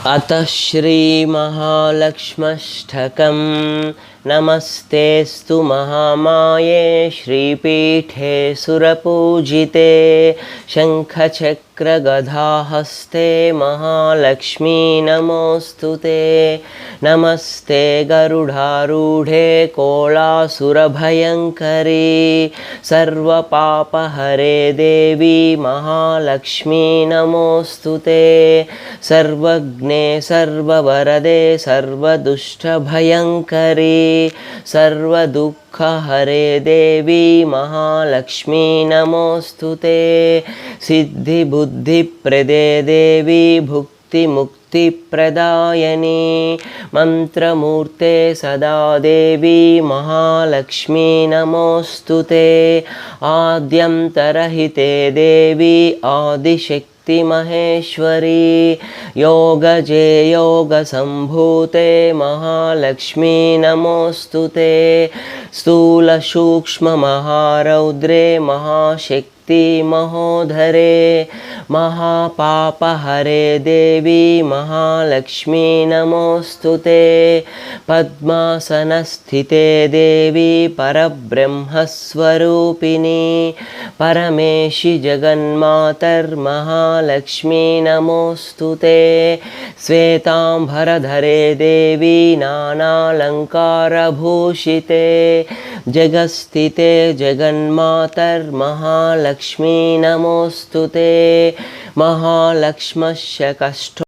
अतः श्रीमहालक्ष्म्यष्टकं नमस्तेऽस्तु महामाये श्रीपीठे सुरपूजिते शङ्खचक्रगदाहस्ते महालक्ष्मी नमोऽस्तुते। नमस्ते गरुडारूढे कोलासुरभयङ्करी सर्वपापहरे देवी महालक्ष्मी नमोऽस्तुते। सर्वज्ञे सर्ववरदे सर्वदुष्टभयङ्करी सर्वदुःखहरे देवी महालक्ष्मी नमोऽस्तुते। सिद्धिबुद्धिप्रदे देवी भुक्तिमुक्तिप्रदायिनी मन्त्रमूर्ते सदा देवी महालक्ष्मी नमोऽस्तुते। आद्यन्तरहिते देवी आदिशक्ति महेश्वरी योगजे योगसम्भूते महालक्ष्मी नमोऽस्तुते। स्थूलसूक्ष्ममहारौद्रे महाशक्ति महोदरे महापापहरे देवी महालक्ष्मी नमोऽस्तुते। पद्मासनस्थिते देवी परब्रह्मस्वरूपिणी परमेशि जगन्मातर्महालक्ष्मी नमोऽस्तुते। श्वेताम्बरधरे देवी नानालङ्कारभूषिते जगस्थिते जगन्मातर्महालक्ष्मी नमोऽस्तुते। महालक्ष्म्यस्य कष्टो